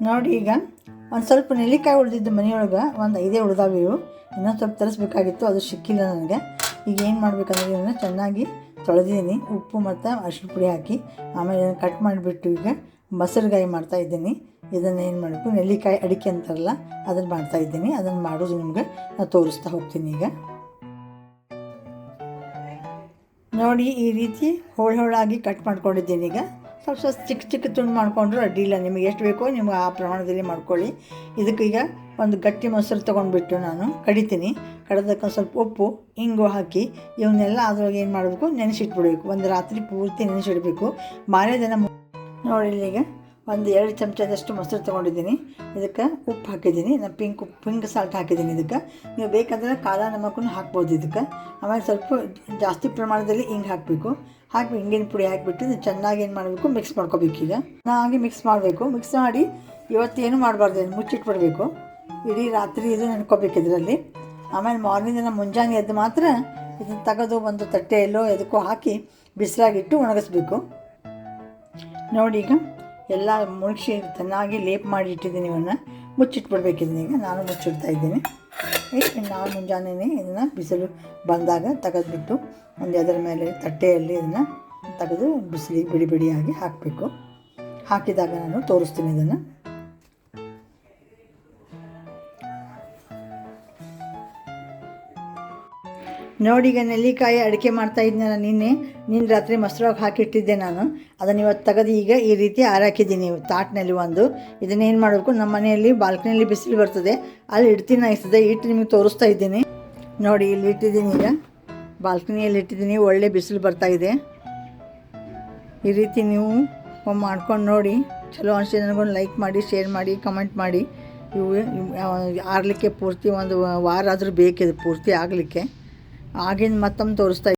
ನೋಡಿ ಈಗ ಒಂದು ಸ್ವಲ್ಪ ನೆಲ್ಲಿಕಾಯಿ ಉಳಿದಿದ್ದು ಮನೆಯೊಳಗೆ ಒಂದು 5 ಉಳಿದಾವೆ. ಇವು ಇನ್ನೊಂದು ಸ್ವಲ್ಪ ತರಿಸ್ಬೇಕಾಗಿತ್ತು, ಅದು ಸಿಕ್ಕಿಲ್ಲ ನನಗೆ. ಈಗ ಏನು ಮಾಡಬೇಕಂದ್ರೆ ಇವನ್ನ ಚೆನ್ನಾಗಿ ತೊಳೆದಿದ್ದೀನಿ, ಉಪ್ಪು ಮತ್ತು ಅರಿಶಿನ ಪುಡಿ ಹಾಕಿ. ಆಮೇಲೆ ಇದನ್ನು ಕಟ್ ಮಾಡಿಬಿಟ್ಟು ಈಗ ಮೊಸರುಗಾಯಿ ಮಾಡ್ತಾಯಿದ್ದೀನಿ. ಇದನ್ನು ಏನು ಮಾಡಬೇಕು, ನೆಲ್ಲಿಕಾಯಿ ಅಡಿಕೆ ಅಂತಾರಲ್ಲ ಅದನ್ನು ಮಾಡ್ತಾಯಿದ್ದೀನಿ. ಅದನ್ನು ಮಾಡೋದು ನಿಮ್ಗೆ ನಾನು ತೋರಿಸ್ತಾ ಹೋಗ್ತೀನಿ. ಈಗ ನೋಡಿ ಈ ರೀತಿ ಹೋಳಾಗಿ ಕಟ್ ಮಾಡ್ಕೊಂಡಿದ್ದೀನಿ. ಈಗ ಸ್ವಲ್ಪ ಚಿಕ್ಕ ತುಂಡು ಮಾಡಿಕೊಂಡ್ರು ಅಡ್ಡಿಲ್ಲ, ನಿಮಗೆ ಎಷ್ಟು ಬೇಕೋ ನಿಮ್ಗೆ ಆ ಪ್ರಮಾಣದಲ್ಲಿ ಮಾಡ್ಕೊಳ್ಳಿ. ಇದಕ್ಕೀಗ ಒಂದು ಗಟ್ಟಿ ಮೊಸರು ತೊಗೊಂಡ್ಬಿಟ್ಟು ನಾನು ಕಡಿತೀನಿ. ಕಡ್ದಕ್ಕೆ ಸ್ವಲ್ಪ ಉಪ್ಪು ಇಂಗು ಹಾಕಿ ಇವನ್ನೆಲ್ಲ ಅದ್ರೊಳಗೆ ಏನು ಮಾಡಬೇಕು, ನೆನೆಸಿಟ್ಬಿಡ್ಬೇಕು. ಒಂದು ರಾತ್ರಿ ಪೂರ್ತಿ ನೆನೆಸಿಡಬೇಕು. ಮಾರನೇ ದಿನ ನೋಡಿ ಈಗ ಒಂದು 2 ಚಮಚದಷ್ಟು ಮೊಸರು ತೊಗೊಂಡಿದ್ದೀನಿ. ಇದಕ್ಕೆ ಉಪ್ಪು ಹಾಕಿದ್ದೀನಿ, ನಾನು ಪಿಂಕ್ ಸಾಲ್ಟ್ ಹಾಕಿದ್ದೀನಿ. ಇದಕ್ಕೆ ನೀವು ಬೇಕಾದ್ರೆ ಕಾಲ ನಮಕನ್ನು ಹಾಕ್ಬೋದು ಇದಕ್ಕೆ. ಆಮೇಲೆ ಸ್ವಲ್ಪ ಜಾಸ್ತಿ ಪ್ರಮಾಣದಲ್ಲಿ ಹಿಂಗೆ ಹಾಕಬೇಕು. ಹಾಕಿ ಹಿಂಗಿನ ಪುಡಿ ಹಾಕಿಬಿಟ್ಟು ಚೆನ್ನಾಗಿ ಏನು ಮಾಡಬೇಕು, ಮಿಕ್ಸ್ ಮಾಡ್ಕೋಬೇಕು. ಈಗ ಚೆನ್ನಾಗಿ ಮಿಕ್ಸ್ ಮಾಡಬೇಕು. ಮಿಕ್ಸ್ ಮಾಡಿ ಇವತ್ತೇನು ಮಾಡಬಾರ್ದು, ಮುಚ್ಚಿಟ್ಬಿಡಬೇಕು. ಇಡೀ ರಾತ್ರಿ ಇದು ನೆನ್ಕೋಬೇಕು ಇದರಲ್ಲಿ. ಆಮೇಲೆ ಮಾರ್ನಿಂಗ್ ದಿನ ಮುಂಜಾನೆ ಎದ್ದು ಮಾತ್ರ ಇದನ್ನು ತೆಗೆದು ಒಂದು ತಟ್ಟೆಯಲ್ಲೋ ಎದಕ್ಕೋ ಹಾಕಿ ಬಿಸಿಲಾಗಿಟ್ಟು ಒಣಗಿಸ್ಬೇಕು. ನೋಡಿ ಈಗ ಎಲ್ಲ ಮುಳುಗಿಸಿ ಚೆನ್ನಾಗಿ ಲೇಪ್ ಮಾಡಿ ಇಟ್ಟಿದ್ದೀನಿ. ಇವನ್ನ ಮುಚ್ಚಿಟ್ಬಿಡ್ಬೇಕಿದ್ದೀನಿ. ಈಗ ನಾನು ಮುಚ್ಚಿಡ್ತಾ ಇದ್ದೀನಿ. ನಾವು ಮುಂಜಾನೆ ಇದನ್ನು ಬಿಸಿಲು ಬಂದಾಗ ತೆಗೆದುಬಿಟ್ಟು ಒಂದು ಅದರ ಮೇಲೆ ತಟ್ಟೆಯಲ್ಲಿ ಇದನ್ನು ತೆಗೆದು ಬಿಸಿಲಿಗೆ ಬಿಡಿಯಾಗಿ ಹಾಕಬೇಕು. ಹಾಕಿದಾಗ ನಾನು ತೋರಿಸ್ತೀನಿ ಇದನ್ನು. ನೋಡಿ ಈಗ ನೆಲ್ಲಿಕಾಯಿ ಅಡಿಕೆ ಮಾಡ್ತಾಯಿದ್ನಲ್ಲ, ನಿನ್ನೆ ರಾತ್ರಿ ಮೊಸರಾಗಿ ಹಾಕಿಟ್ಟಿದ್ದೆ ನಾನು. ಅದನ್ನು ಇವತ್ತು ತೆಗೆದು ಈಗ ಈ ರೀತಿ ಆರಾಕಿದ್ದೀನಿ ತಾಟ್ನಲ್ಲಿ ಒಂದು. ಇದನ್ನೇನು ಮಾಡಬೇಕು, ನಮ್ಮ ಮನೆಯಲ್ಲಿ ಬಾಲ್ಕನಿಯಲ್ಲಿ ಬಿಸಿಲು ಬರ್ತದೆ, ಅಲ್ಲಿ ಇಡ್ತೀನಿ ಅನಿಸ್ತದೆ. ಇಟ್ಟು ನಿಮಗೆ ತೋರಿಸ್ತಾ ಇದ್ದೀನಿ. ನೋಡಿ ಇಲ್ಲಿ ಇಟ್ಟಿದ್ದೀನಿ, ಈಗ ಬಾಲ್ಕನಿಯಲ್ಲಿ ಇಟ್ಟಿದ್ದೀನಿ. ಒಳ್ಳೆ ಬಿಸಿಲು ಬರ್ತಾಯಿದೆ. ಈ ರೀತಿ ನೀವು ಮಾಡ್ಕೊಂಡು ನೋಡಿ. ಚಲೋ ಅನಿಸಿ ನನಗೊಂದು ಲೈಕ್ ಮಾಡಿ, ಶೇರ್ ಮಾಡಿ, ಕಮೆಂಟ್ ಮಾಡಿ. ಇವು ಆರಲಿಕ್ಕೆ ಪೂರ್ತಿ ಒಂದು ವಾರ ಆದರೂ ಬೇಕಿದೆ ಪೂರ್ತಿ ಆಗಲಿಕ್ಕೆ. ಆಗಿನ ಮತ್ತೊಮ್ಮೆ ತೋರಿಸ್ತಾ